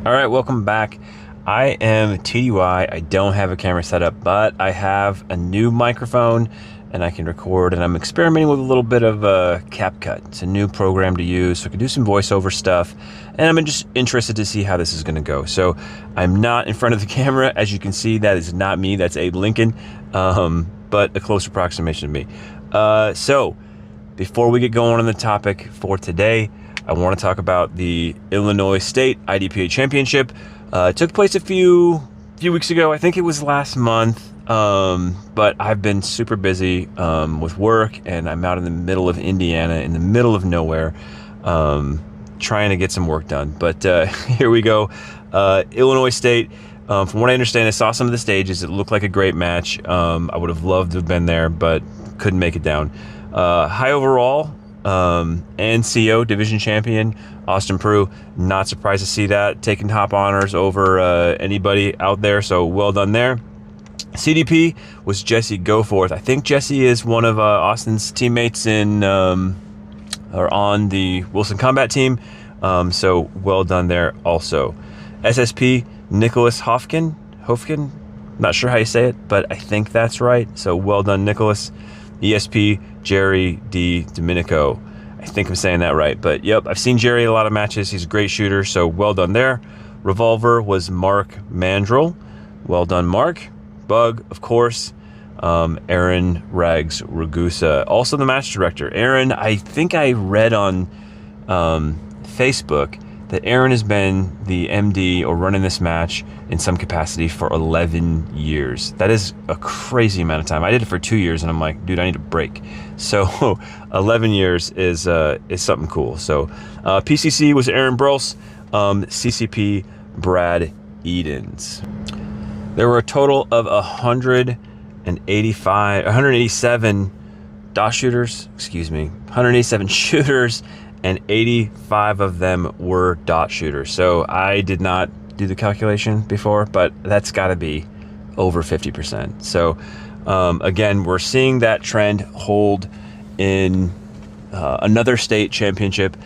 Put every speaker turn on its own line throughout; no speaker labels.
All right, welcome back. I am TDY. I don't have a camera set up, but I have a new microphone and I can record, and I'm experimenting with a little bit of CapCut. It's a new program to use, so I can do some voiceover stuff, and I'm just interested to see how this is gonna go. So I'm not in front of the camera. As you can see, that is not me, that's Abe Lincoln, but a close approximation of me. So before we get going on the topic for today, I want to talk about the Illinois State IDPA Championship. It took place a few weeks ago. I think it was last month, but I've been super busy with work, and I'm out in the middle of Indiana, in the middle of nowhere, trying to get some work done. But here we go. Illinois State. From what I understand, I saw some of the stages. It looked like a great match. I would have loved to have been there, but couldn't make it down. High overall. NCO division champion Austin Prue, not surprised to see that, taking top honors over anybody out there, so well done there. CDP was Jesse Goforth. I think Jesse is one of Austin's teammates in or on the Wilson Combat team, so well done there also. SSP Nicholas Hofkin, not sure how you say it, but I think that's right, so well done Nicholas. ESP Jerry D. Domenico. I think I'm saying that right, but yep, I've seen Jerry in a lot of matches. He's a great shooter, so well done there. Revolver was Mark Mandrel. Well done, Mark. Bug, of course, Aaron Rags Ragusa. Also the match director. Aaron, I think I read on Facebook that Aaron has been the MD or running this match in some capacity for 11 years. That is a crazy amount of time. I did it for 2 years, and I'm like, dude, I need a break. So 11 years is something cool. So PCC was Aaron Brose, CCP Brad Edens. There were a total of 187 DOS shooters, 187 shooters, and 85 of them were dot shooters. So I did not do the calculation before, but that's got to be over 50%. So again, we're seeing that trend hold in another state championship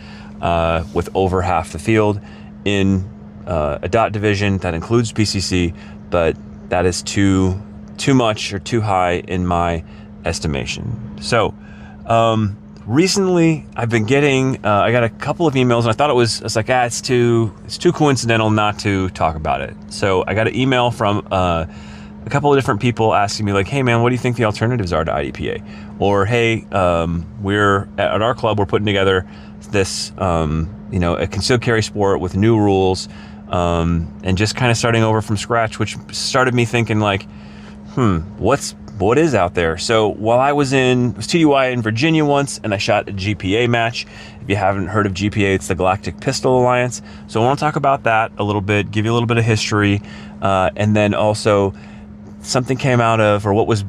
with over half the field in a dot division that includes PCC, but that is too much or too high in my estimation. So recently, I've been getting, I got a couple of emails, and I thought it was like, it's too coincidental not to talk about it. So I got an email from a couple of different people asking me like, hey man, what do you think the alternatives are to IDPA? Or hey, we're at our club, we're putting together this, a concealed carry sport with new rules, and just kind of starting over from scratch, which started me thinking like, what is out there? So while I was TDY in Virginia once, and I shot a GPA match. If you haven't heard of GPA, it's the Galactic Pistol Alliance. So I want to talk about that a little bit, give you a little bit of history, and then also something came out of, or what was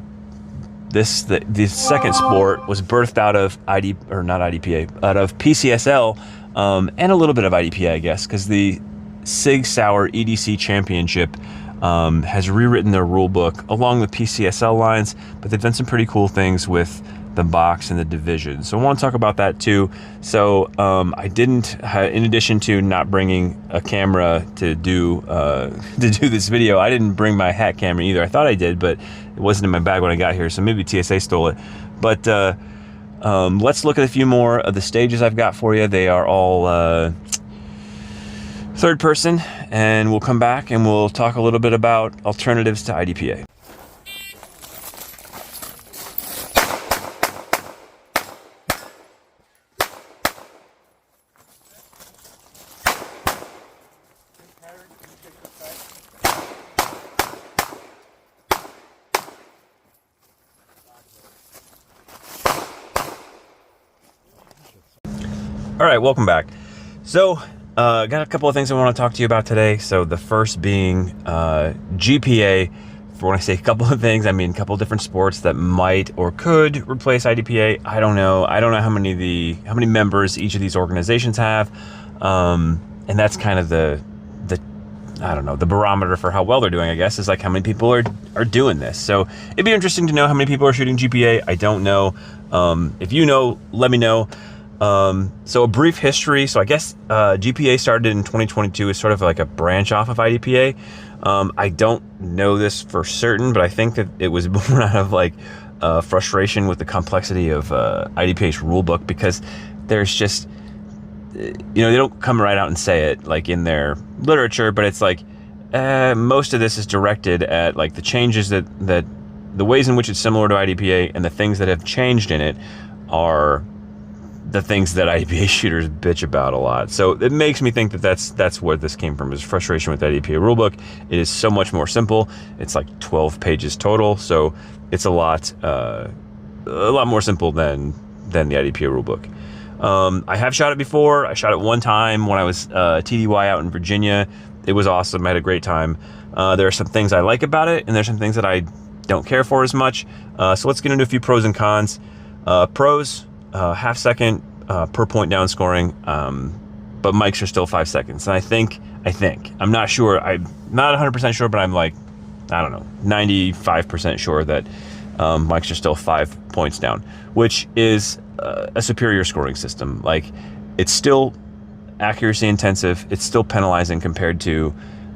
this, the second sport was birthed out of out of PCSL, and a little bit of IDPA, I guess, because the Sig Sauer EDC Championship has rewritten their rule book along the PCSL lines, but they've done some pretty cool things with the box and the division. So I want to talk about that too. So I didn't, in addition to not bringing a camera to do this video, I didn't bring my hat camera either. I thought I did, but it wasn't in my bag when I got here, so maybe TSA stole it. But let's look at a few more of the stages I've got for you. They are all third person, and we'll come back and we'll talk a little bit about alternatives to IDPA. All right, welcome back. So got a couple of things I want to talk to you about today. So the first being GPA. For when I say a couple of things, I mean a couple of different sports that might or could replace IDPA. I don't know how many members each of these organizations have, and that's kind of the barometer for how well they're doing, I guess, is like how many people are doing this. So it'd be interesting to know how many people are shooting GPA. I don't know. If you know, let me know. So a brief history. So I guess GPA started in 2022 as sort of like a branch off of IDPA. I don't know this for certain, but I think that it was born out of like frustration with the complexity of IDPA's rulebook, because there's just, they don't come right out and say it like in their literature, but it's like most of this is directed at like the changes that the ways in which it's similar to IDPA, and the things that have changed in it are the things that IDPA shooters bitch about a lot. So it makes me think that that's where this came from, is frustration with the IDPA rulebook. It is so much more simple. It's like 12 pages total, so it's a lot more simple than the IDPA rulebook. I have shot it before. I shot it one time when I was TDY out in Virginia. It was awesome. I had a great time. There are some things I like about it, and there's some things that I don't care for as much. So let's get into a few pros and cons. Pros, half second per point down scoring, but mics are still 5 seconds. And I think, I'm not sure, I'm not 100% sure, but I'm like, I don't know, 95% sure that mics are still 5 points down, which is a superior scoring system. Like, it's still accuracy intensive. It's still penalizing compared to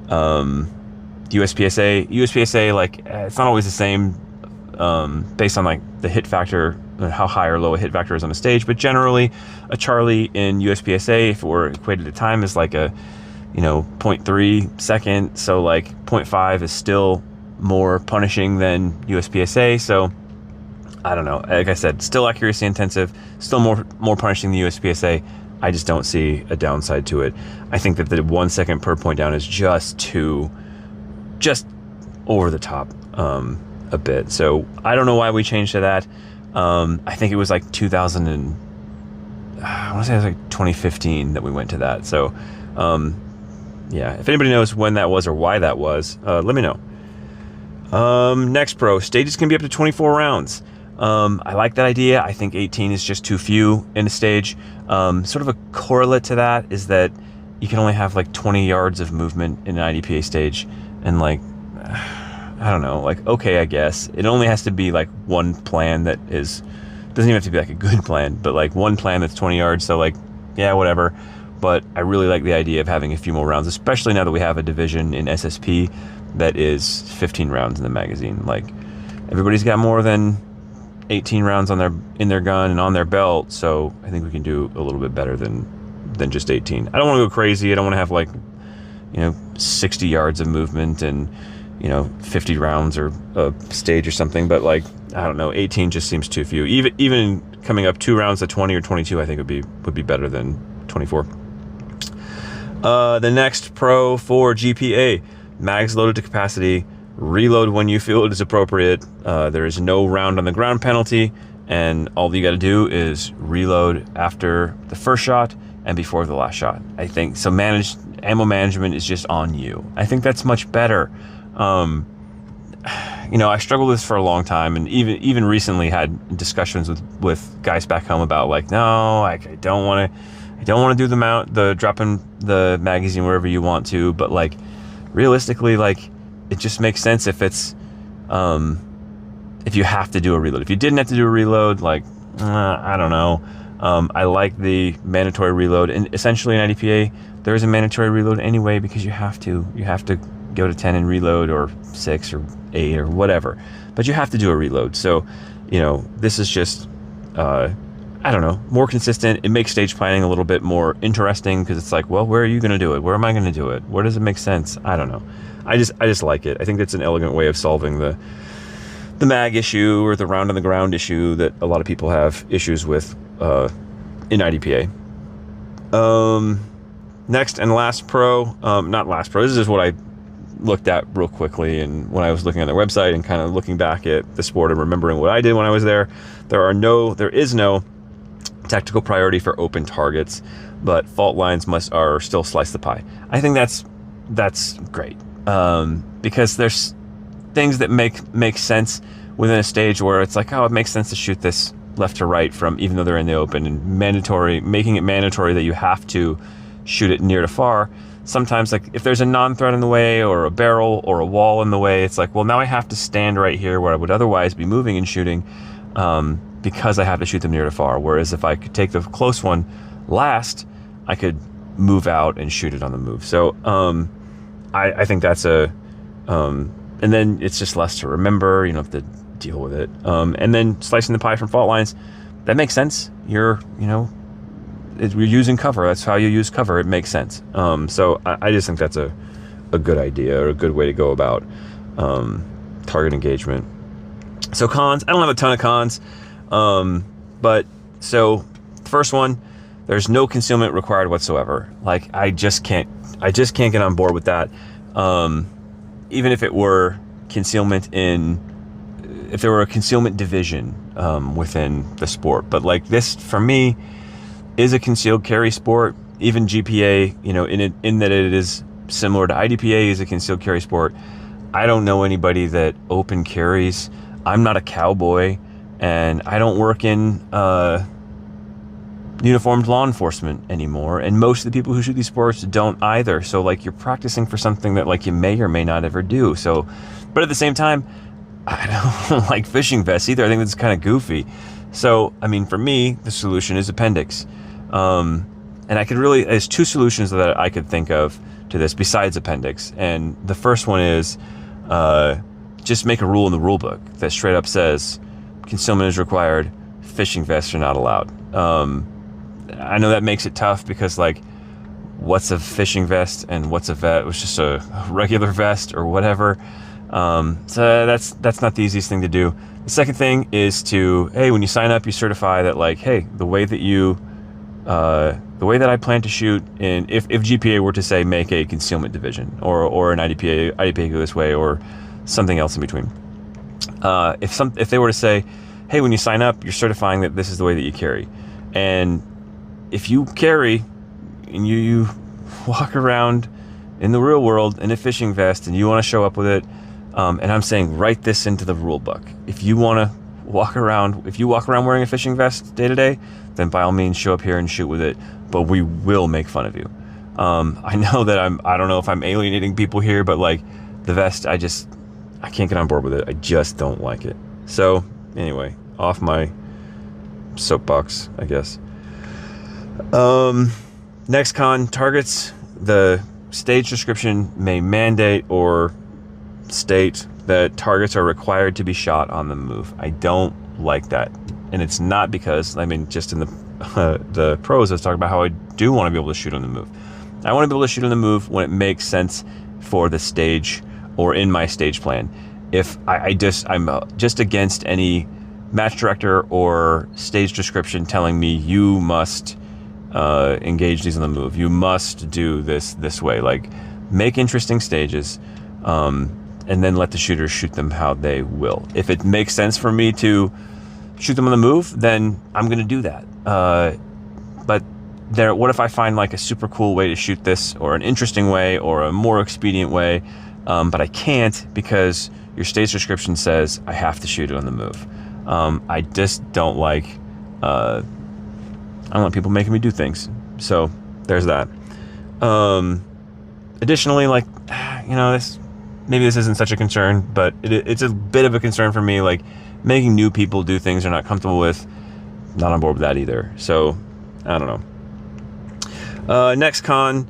USPSA. USPSA, like, it's not always the same based on like the hit factor, how high or low a hit factor is on a stage, but generally a Charlie in USPSA, if it were equated to time, is like a 0.3 second, so like 0.5 is still more punishing than USPSA. So I don't know, like I said, still accuracy intensive, still more punishing than USPSA. I just don't see a downside to it. I think that the 1 second per point down is just over the top a bit. So I don't know why we changed to that. I think it was like 2000 and I want to say it was like 2015 that we went to that. So yeah, if anybody knows when that was or why that was, let me know. Next pro, stages can be up to 24 rounds. I like that idea. I think 18 is just too few in a stage. Sort of a correlate to that is that you can only have like 20 yards of movement in an IDPA stage, and like, I don't know, like, okay, I guess it only has to be like one plan that doesn't even have to be like a good plan, but like one plan that's 20 yards. So like, yeah, whatever. But I really like the idea of having a few more rounds, especially now that we have a division in SSP that is 15 rounds in the magazine. Like, everybody's got more than 18 rounds in their gun and on their belt, so I think we can do a little bit better than just 18. I don't want to go crazy. I don't want to have like 60 yards of movement and 50 rounds or a stage or something, but like, I don't know, 18 just seems too few. Even coming up 2 rounds at 20 or 22, I think would be better than 24. The next pro for GPA, mags loaded to capacity, reload when you feel it is appropriate. There is no round on the ground penalty, and all you got to do is reload after the first shot and before the last shot. I think so. Ammo management is just on you. I think that's much better. I struggled with this for a long time, and even recently had discussions with guys back home about like, no, I don't want to do the dropping the magazine wherever you want to, but like, realistically, like, it just makes sense if it's if you have to do a reload. If you didn't have to do a reload, like, I don't know. I like the mandatory reload, and essentially in IDPA there is a mandatory reload anyway, because you have to go to 10 and reload, or 6 or 8 or whatever, but you have to do a reload. So this is just I don't know, more consistent. It makes stage planning a little bit more interesting, because it's like, well, where are you going to do it? Where am I going to do it? Where does it make sense? I don't know. I just like it. I think that's an elegant way of solving the mag issue, or the round on the ground issue that a lot of people have issues with in IDPA. Next and last pro, not last pro, this is what I looked at real quickly, and when I was looking on their website and kind of looking back at the sport and remembering what I did when I was there, there is no tactical priority for open targets, but fault lines are still slice the pie. I think that's great, because there's things that make sense within a stage where it's like, oh, it makes sense to shoot this left to right from, even though they're in the open, and making it mandatory that you have to shoot it near to far. Sometimes, like, if there's a non-threat in the way, or a barrel or a wall in the way, it's like, well, now I have to stand right here where I would otherwise be moving and shooting. because I have to shoot them near to far. Whereas if I could take the close one last, I could move out and shoot it on the move. So I think that's and then it's just less to remember. You don't have to deal with it. And then slicing the pie from fault lines, that makes sense. You're using cover. That's how you use cover. It makes sense. So I just think that's a good idea, or a good way to go about target engagement. So cons, I don't have a ton of cons, but so first one, there's no concealment required whatsoever. Like I just can't get on board with that. Even if it were concealment if there were a concealment division within the sport, but like this for me is a concealed carry sport. Even GPA, in that it is similar to IDPA, is a concealed carry sport. I don't know anybody that open carries. I'm not a cowboy, and I don't work in uniformed law enforcement anymore, and most of the people who shoot these sports don't either. So like you're practicing for something that like you may or may not ever do. So, but at the same time, I don't like fishing vests either. I think that's kind of goofy. So I mean, for me, the solution is appendix. And there's two solutions that I could think of to this besides appendix. And the first one is just make a rule in the rule book that straight up says concealment is required, fishing vests are not allowed. I know that makes it tough because like, what's a fishing vest and what's a vest? It was just a regular vest or whatever. So that's not the easiest thing to do. The second thing is hey, when you sign up, you certify that like, hey, the way that I plan to shoot if GPA were to say make a concealment division or an IDPA go this way or something else in between. If they were to say, hey, when you sign up, you're certifying that this is the way that you carry. And if you carry and you walk around in the real world in a fishing vest and you want to show up with it, and I'm saying write this into the rule book. If you walk around wearing a fishing vest day to day, then by all means show up here and shoot with it, but we will make fun of you. I know that I don't know if I'm alienating people here, but like the vest, I can't get on board with it. I just don't like it. So anyway, off my soapbox, I guess. Next con, targets. The stage description may mandate or state that targets are required to be shot on the move. I don't like that. And it's not because, just in the pros, I was talking about how I do want to be able to shoot on the move. I want to be able to shoot on the move when it makes sense for the stage or in my stage plan. If I'm just against any match director or stage description telling me you must engage these on the move. You must do this way. Like, make interesting stages, and then let the shooters shoot them how they will. If it makes sense for me to shoot them on the move, then I'm going to do that. But what if I find like a super cool way to shoot this, or an interesting way, or a more expedient way, but I can't because your stage description says I have to shoot it on the move. I just don't like, I don't want people making me do things. So there's that. Additionally, like, maybe this isn't such a concern, but it's a bit of a concern for me, like making new people do things they're not comfortable with. Not on board with that either. So I don't know. Next con,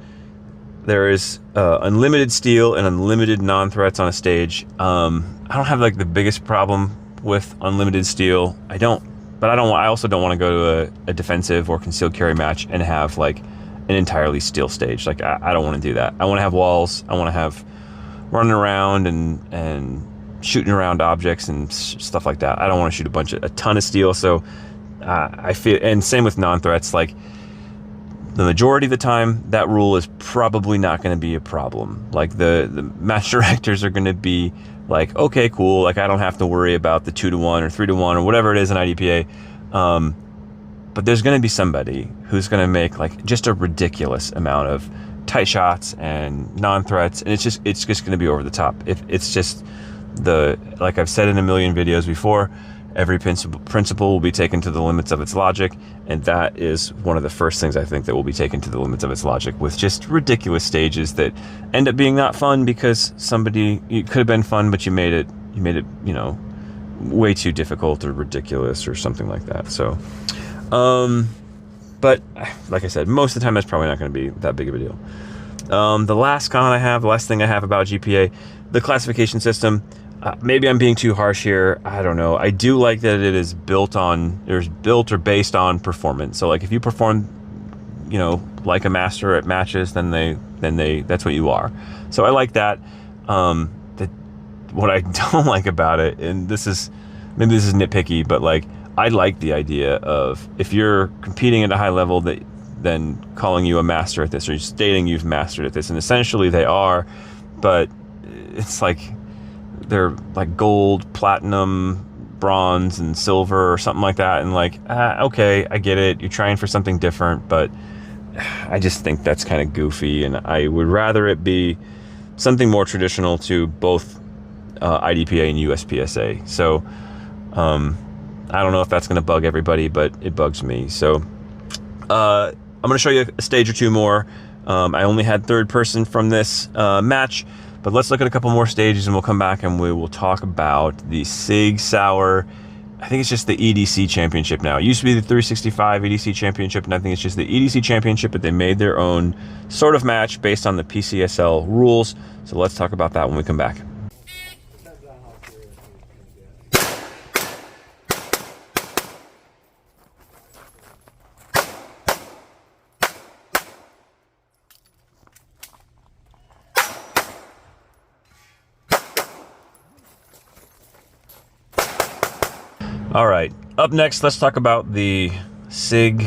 there is unlimited steel and unlimited non-threats on a stage. I don't have like the biggest problem with unlimited steel. I also don't want to go to a defensive or concealed carry match and have like an entirely steel stage. Like I don't want to do that. I want to have walls. I want to have running around and shooting around objects and stuff like that. I don't want to shoot a ton of steel. So I feel, and same with non-threats, like the majority of the time that rule is probably not going to be a problem. Like the match directors are going to be like, okay, cool. Like I don't have to worry about the 2-to-1 or 3-to-1 or whatever it is in IDPA. But there's going to be somebody who's going to make like just a ridiculous amount of tight shots and non-threats, and it's just going to be over the top. If it's just like I've said in a million videos before, every principle will be taken to the limits of its logic, and that is one of the first things I think that will be taken to the limits of its logic, with just ridiculous stages that end up being not fun because it could have been fun, but you made it way too difficult or ridiculous or something like that. So, but like I said, most of the time that's probably not going to be that big of a deal. The last thing I have about GPA, the classification system. Maybe I'm being too harsh here. I don't know. I do like that it is built or based on performance. So like if you perform, you know, like a master at matches, then that's what you are. So I like that. What I don't like about it, and maybe this is nitpicky, but like I like the idea of if you're competing at a high level, then calling you a master at this, or stating you've mastered at this, and essentially they are, but it's like they're like gold, platinum, bronze, and silver or something like that, and like okay, I get it, you're trying for something different, but I just think that's kind of goofy, and I would rather it be something more traditional to both IDPA and USPSA. So I don't know if that's going to bug everybody, but it bugs me. So I'm going to show you a stage or two more. I only had third person from this match, but let's look at a couple more stages and we'll come back and we will talk about the Sig Sauer. I think it's just the EDC championship now. It used to be the 365 EDC championship, and I think it's just the EDC championship, but they made their own sort of match based on the PCSL rules. So let's talk about that when we come back. All right, up next, let's talk about the SIG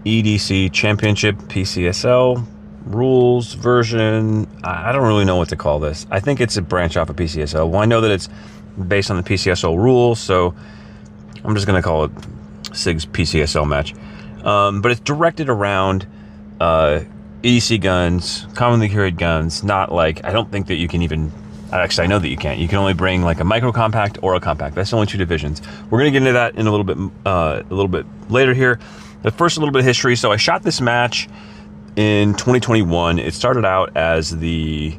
EDC Championship PCSL rules version. I don't really know what to call this. I think it's a branch off of PCSL. Well, I know that it's based on the PCSL rules, so I'm just gonna call it SIG's PCSL match. But it's directed around EDC guns, commonly carried guns, not like, I don't think that you can even, actually I know that you can't. You can only bring like a micro compact or a compact. That's the only two divisions. We're gonna get into that in a little bit later here. But first, a little bit of history. So I shot this match in 2021. It started out as the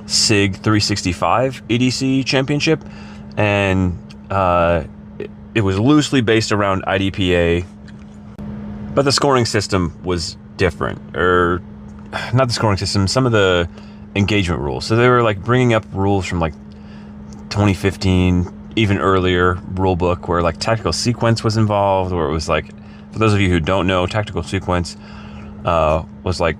SIG 365 EDC Championship, and it was loosely based around IDPA, but the scoring system was different, or not the scoring system, some of the engagement rules. So they were like bringing up rules from like 2015, even earlier rule book, where like tactical sequence was involved, where it was like, for those of you who don't know, tactical sequence was like,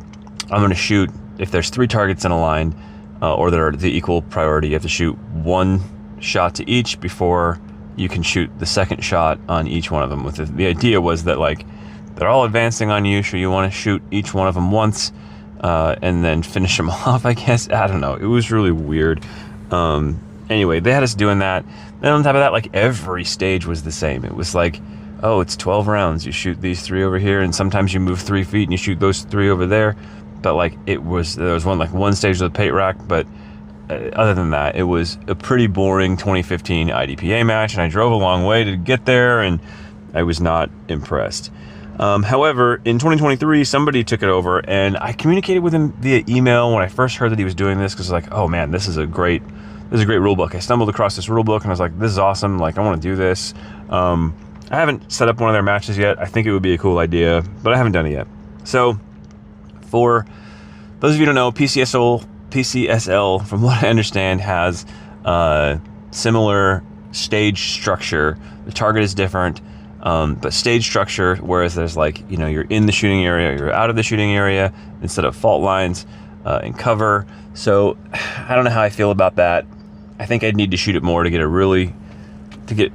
I'm going to shoot, if there's 3 targets in a line, or that are the equal priority, you have to shoot 1 shot to each before you can shoot the second shot on each one of them. With the idea was that like, they're all advancing on you, so you want to shoot each one of them once, and then finish them off, I guess. I don't know. It was really weird. Anyway, they had us doing that. Then on top of that, like every stage was the same. It was like, oh, it's 12 rounds. You shoot these 3 over here, and sometimes you move 3 feet and you shoot those 3 over there. But like there was one stage with a pate rack, but other than that, it was a pretty boring 2015 IDPA match, and I drove a long way to get there, and I was not impressed. However, in 2023, somebody took it over, and I communicated with him via email when I first heard that he was doing this, because like, oh man, this is a great rule book. I stumbled across this rule book and I was like, this is awesome. Like, I want to do this. I haven't set up one of their matches yet. I think it would be a cool idea, but I haven't done it yet. So for those of you who don't know, PCSL, from what I understand, has similar stage structure. The target is different, but stage structure, whereas there's like, you know, you're in the shooting area, you're out of the shooting area, instead of fault lines and cover. So I don't know how I feel about that. I think I'd need to shoot it more to get really get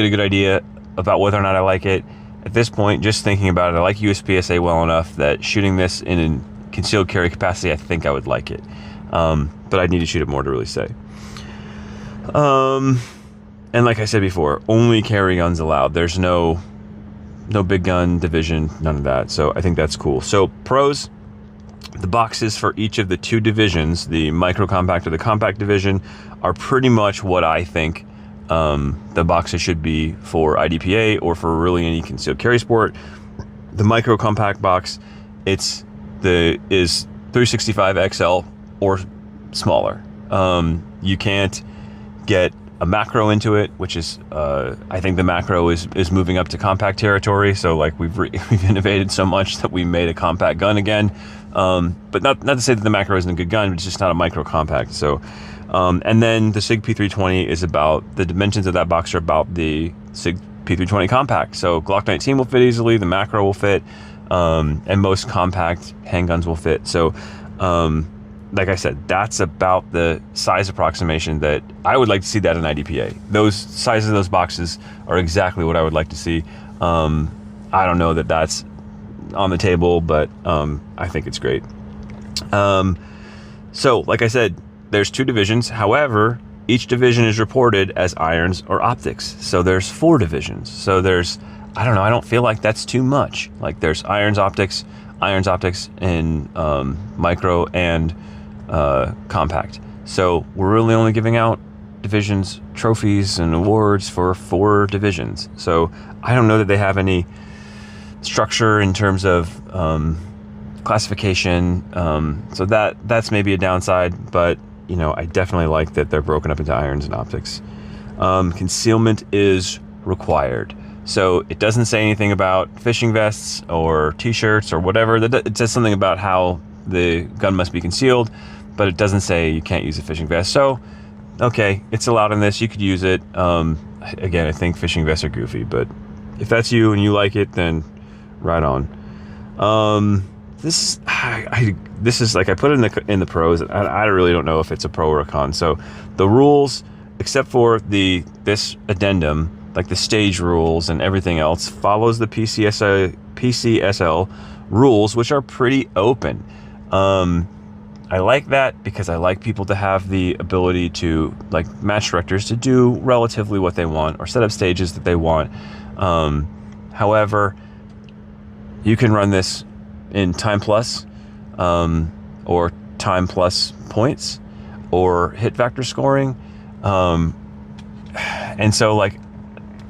a good idea about whether or not I like it. At this point, just thinking about it, I like USPSA well enough that shooting this in a concealed carry capacity, I think I would like it. But I'd need to shoot it more to really say. And like I said before, only carry guns allowed. There's no big gun division, none of that. So I think that's cool. So pros, the boxes for each of the 2 divisions, the micro compact or the compact division, are pretty much what I think the boxes should be for IDPA or for really any concealed carry sport. The micro compact box, is 365 XL or smaller. You can't get a macro into it, which is I think the macro is moving up to compact territory. So like we've innovated so much that we made a compact gun again. But not to say that the macro isn't a good gun, but it's just not a micro compact. So and then the SIG P320 is about, the dimensions of that box are about the SIG P320 compact. So Glock 19 will fit easily, the macro will fit, and most compact handguns will fit. So like I said, that's about the size approximation that I would like to see that in IDPA. Those sizes of those boxes are exactly what I would like to see. I don't know that that's on the table, but I think it's great. So like I said, there's 2 divisions. However, each division is reported as irons or optics. So there's 4 divisions. So there's, I don't know, I don't feel like that's too much. Like there's irons, optics in micro and compact. So we're really only giving out divisions, trophies, and awards for 4 divisions. So I don't know that they have any structure in terms of classification. So that's maybe a downside, but you know, I definitely like that they're broken up into irons and optics. Concealment is required. So it doesn't say anything about fishing vests or t-shirts or whatever. It says something about how the gun must be concealed, but it doesn't say you can't use a fishing vest. So, okay, it's allowed in this. You could use it. Again, I think fishing vests are goofy, but if that's you and you like it, then right on. This is like, I put it in the pros. I really don't know if it's a pro or a con. So the rules, except for this addendum, like the stage rules and everything else, follows the PCSL rules, which are pretty open. I like that because I like people to have the ability to, like match directors, to do relatively what they want or set up stages that they want. However, you can run this in time plus, or time plus points, or hit factor scoring. And so like,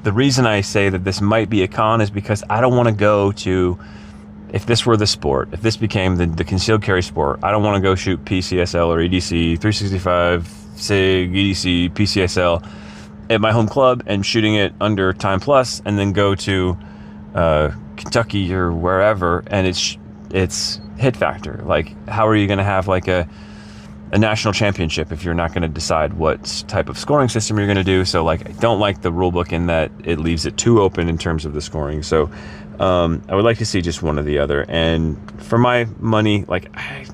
the reason I say that this might be a con is because I don't want to go to, if this were the sport, if this became the concealed carry sport, I don't want to go shoot PCSL or EDC, 365, SIG, EDC, PCSL at my home club and shooting it under time plus, and then go to Kentucky or wherever, and it's hit factor. Like, how are you going to have like a national championship if you're not going to decide what type of scoring system you're going to do? So like, I don't like the rule book in that it leaves it too open in terms of the scoring. So I would like to see just one or the other. And for my money, like, I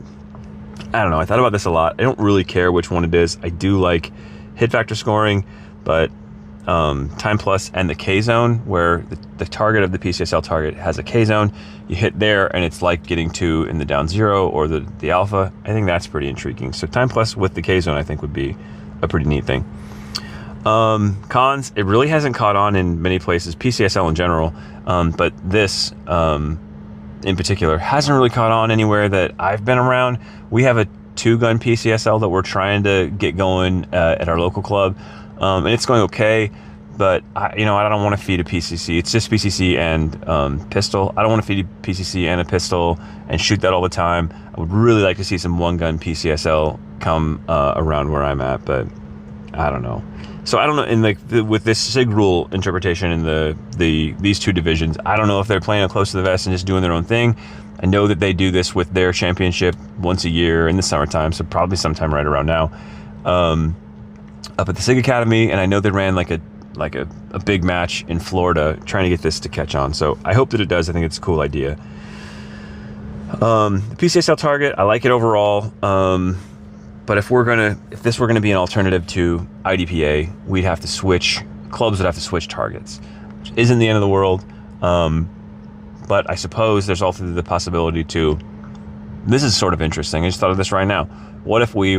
don't know, I thought about this a lot. I don't really care which one it is. I do like hit factor scoring, but time plus and the K zone, where the target of the PCSL target has a K zone, you hit there and it's like getting 2 in the down 0 or the alpha. I think that's pretty intriguing. So time plus with the K zone, I think, would be a pretty neat thing. Cons, it really hasn't caught on in many places, PCSL in general, but this in particular hasn't really caught on anywhere that I've been around. We have a 2-gun PCSL that we're trying to get going at our local club. And it's going okay, but I don't want to feed a PCC. It's just PCC and pistol. I don't want to feed a PCC and a pistol and shoot that all the time. I would really like to see some 1-gun PCSL come around where I'm at, but I don't know. So I don't know, in with this SIG rule interpretation in these 2 divisions, I don't know if they're playing it close to the vest and just doing their own thing. I know that they do this with their championship once a year in the summertime, so probably sometime right around now. Up at the SIG Academy, and I know they ran like a big match in Florida trying to get this to catch on. So I hope that it does. I think it's a cool idea. The PCSL target, I like it overall. But if this were gonna be an alternative to IDPA, we'd have to switch, clubs would have to switch targets, which isn't the end of the world. But I suppose there's also the possibility to, this is sort of interesting, I just thought of this right now. What if we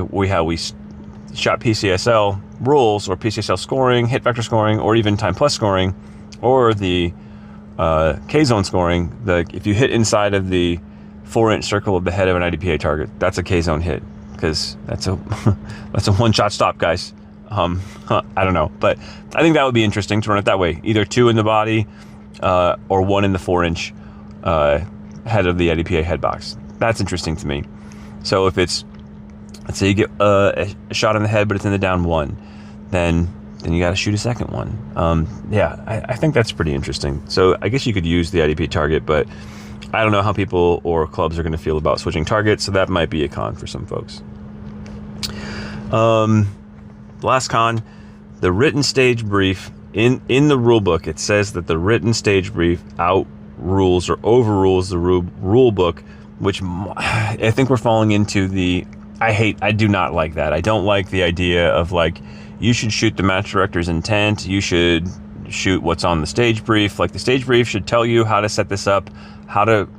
shot PCSL rules, or PCSL scoring, hit factor scoring, or even time plus scoring, or the K-zone scoring, if you hit inside of the 4-inch circle of the head of an IDPA target, that's a K-zone hit, because that's a one-shot stop, guys. I don't know, but I think that would be interesting to run it that way. Either 2 in the body, or 1 in the 4-inch head of the IDPA head box. That's interesting to me. So if it's, let's say you get a shot in the head, but it's in the down 1, then then you got to shoot a second one. Yeah, I think that's pretty interesting. So I guess you could use the IDPA target, but I don't know how people or clubs are going to feel about switching targets, so that might be a con for some folks. Last con, the written stage brief. In the rule book, it says that the written stage brief outrules or overrules the rule book, which I think we're falling into the, I do not like that. I don't like the idea of like, you should shoot the match director's intent, you should shoot what's on the stage brief. Like the stage brief should tell you how to set this up,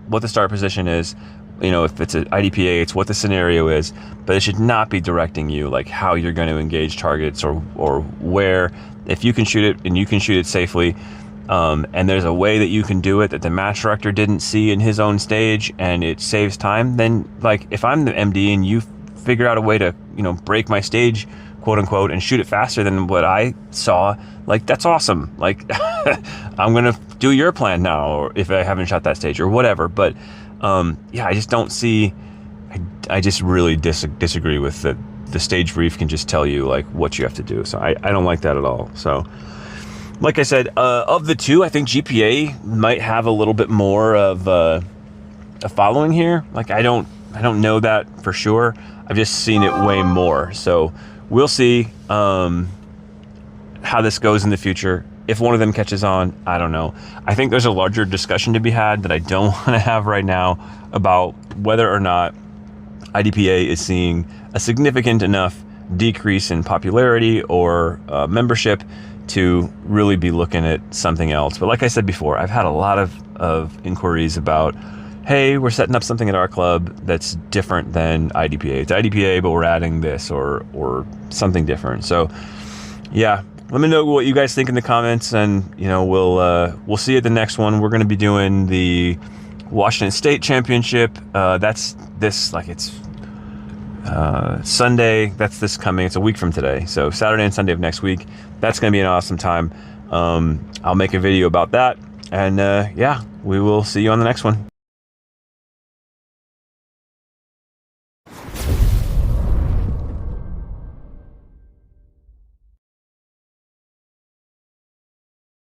what the start position is. You know, if it's an IDPA, it's what the scenario is, but it should not be directing you like how you're going to engage targets or where. If you can shoot it and you can shoot it safely, and there's a way that you can do it that the match director didn't see in his own stage and it saves time, then like if I'm the MD and you figure out a way to, you know, break my stage, quote unquote, and shoot it faster than what I saw, like that's awesome. Like I'm gonna do your plan now, or if I haven't shot that stage or whatever. But yeah, I just don't see, I just really disagree with that. The stage brief can just tell you like what you have to do. So I don't like that at all. So like I said, of the two, I think GPA might have a little bit more of a following here. Like I don't know that for sure. I've just seen it way more. So we'll see how this goes in the future. If one of them catches on, I don't know. I think there's a larger discussion to be had that I don't want to have right now about whether or not IDPA is seeing a significant enough decrease in popularity or membership to really be looking at something else. But like I said before, I've had a lot of inquiries about, hey, we're setting up something at our club that's different than IDPA. It's IDPA, but we're adding this or something different. So yeah, let me know what you guys think in the comments, and you know, we'll see you at the next one. We're going to be doing the Washington State Championship. That's this, like it's Sunday. That's this coming. It's a week from today. So Saturday and Sunday of next week. That's going to be an awesome time. I'll make a video about that. And yeah, we will see you on the next one.